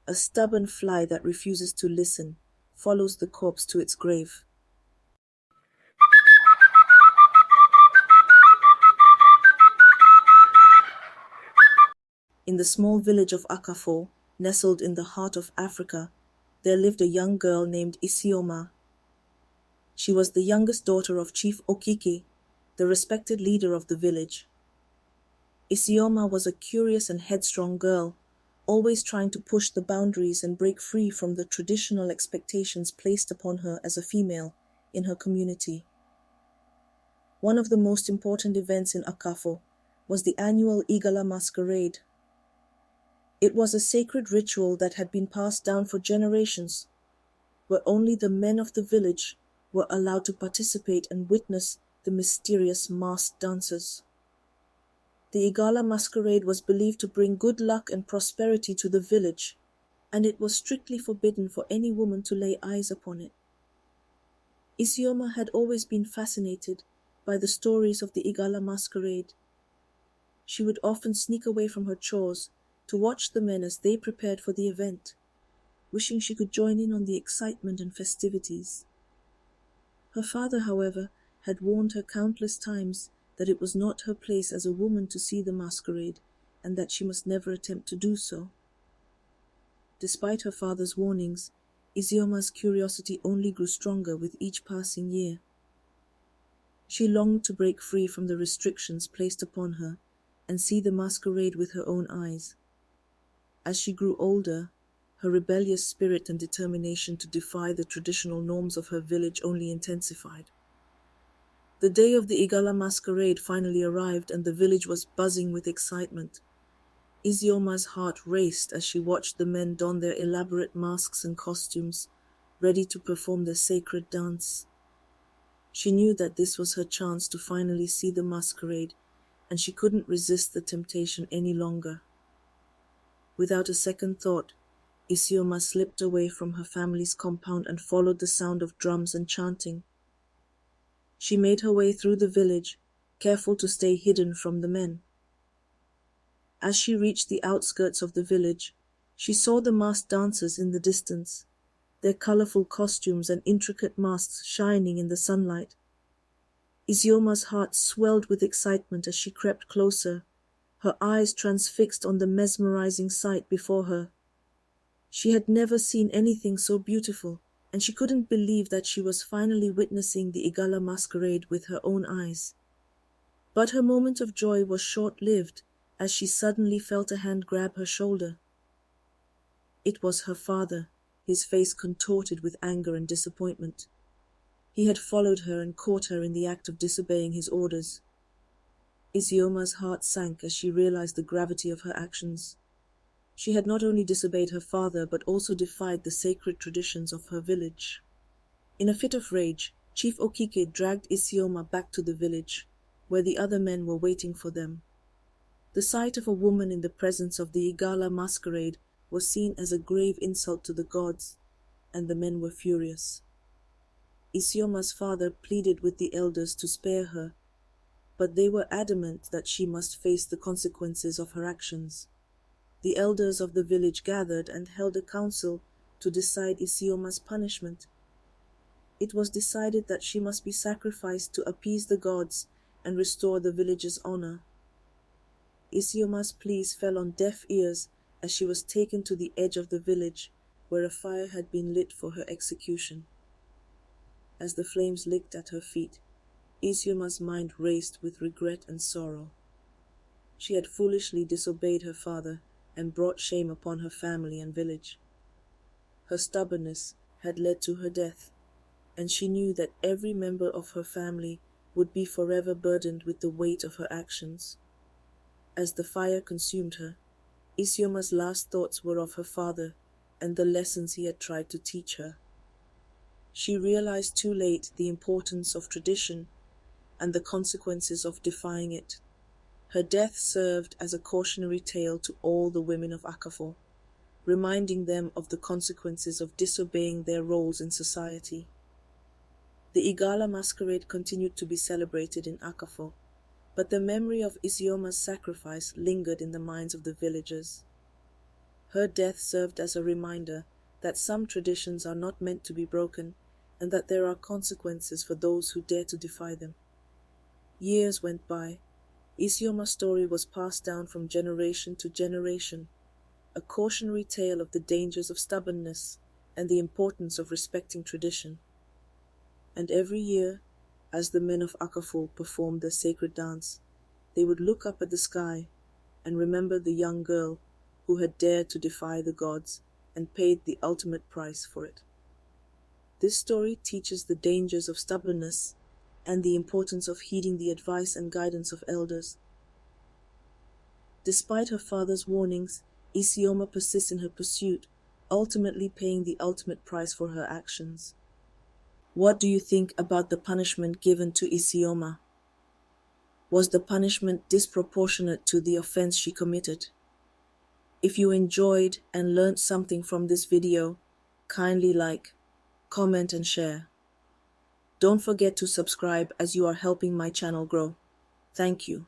A stubborn fly that refuses to listen follows the corpse to its grave. In the small village of Akafo, nestled in the heart of Africa, there lived a young girl named Isioma. She was the youngest daughter of Chief Okike, the respected leader of the village. Isioma was a curious and headstrong girl, always trying to push the boundaries and break free from the traditional expectations placed upon her as a female in her community. One of the most important events in Akafo was the annual Igala Masquerade. It was a sacred ritual that had been passed down for generations, where only the men of the village were allowed to participate and witness the mysterious masked dances. The Igala masquerade was believed to bring good luck and prosperity to the village, and it was strictly forbidden for any woman to lay eyes upon it. Isioma had always been fascinated by the stories of the Igala masquerade. She would often sneak away from her chores to watch the men as they prepared for the event, wishing she could join in on the excitement and festivities. Her father, however, had warned her countless times that it was not her place as a woman to see the masquerade, and that she must never attempt to do so. Despite her father's warnings, Isioma's curiosity only grew stronger with each passing year. She longed to break free from the restrictions placed upon her and see the masquerade with her own eyes. As she grew older, her rebellious spirit and determination to defy the traditional norms of her village only intensified. The day of the Igala masquerade finally arrived, and the village was buzzing with excitement. Isioma's heart raced as she watched the men don their elaborate masks and costumes, ready to perform their sacred dance. She knew that this was her chance to finally see the masquerade, and she couldn't resist the temptation any longer. Without a second thought, Isioma slipped away from her family's compound and followed the sound of drums and chanting. She made her way through the village, careful to stay hidden from the men. As she reached the outskirts of the village, she saw the masked dancers in the distance, their colorful costumes and intricate masks shining in the sunlight. Isioma's heart swelled with excitement as she crept closer, her eyes transfixed on the mesmerizing sight before her. She had never seen anything so beautiful, and she couldn't believe that she was finally witnessing the Igala masquerade with her own eyes. But her moment of joy was short-lived as she suddenly felt a hand grab her shoulder. It was her father, his face contorted with anger and disappointment. He had followed her and caught her in the act of disobeying his orders. Isioma's heart sank as she realized the gravity of her actions. She had not only disobeyed her father, but also defied the sacred traditions of her village. In a fit of rage, Chief Okike dragged Isioma back to the village, where the other men were waiting for them. The sight of a woman in the presence of the Igala masquerade was seen as a grave insult to the gods, and the men were furious. Isioma's father pleaded with the elders to spare her, but they were adamant that she must face the consequences of her actions. The elders of the village gathered and held a council to decide Isioma's punishment. It was decided that she must be sacrificed to appease the gods and restore the village's honor. Isioma's pleas fell on deaf ears as she was taken to the edge of the village, where a fire had been lit for her execution. As the flames licked at her feet, Isioma's mind raced with regret and sorrow. She had foolishly disobeyed her father and brought shame upon her family and village. Her stubbornness had led to her death, and she knew that every member of her family would be forever burdened with the weight of her actions. As the fire consumed her, Isioma's last thoughts were of her father and the lessons he had tried to teach her. She realized too late the importance of tradition and the consequences of defying it. Her death served as a cautionary tale to all the women of Akafo, reminding them of the consequences of disobeying their roles in society. The Igala masquerade continued to be celebrated in Akafo, but the memory of Isioma's sacrifice lingered in the minds of the villagers. Her death served as a reminder that some traditions are not meant to be broken and that there are consequences for those who dare to defy them. Years went by. Isioma's story was passed down from generation to generation, a cautionary tale of the dangers of stubbornness and the importance of respecting tradition. And every year, as the men of Akafo performed their sacred dance, they would look up at the sky and remember the young girl who had dared to defy the gods and paid the ultimate price for it. This story teaches the dangers of stubbornness and the importance of heeding the advice and guidance of elders. Despite her father's warnings, Isioma persists in her pursuit, ultimately paying the ultimate price for her actions. What do you think about the punishment given to Isioma? Was the punishment disproportionate to the offense she committed? If you enjoyed and learned something from this video, kindly like, comment and share. Don't forget to subscribe as you are helping my channel grow. Thank you.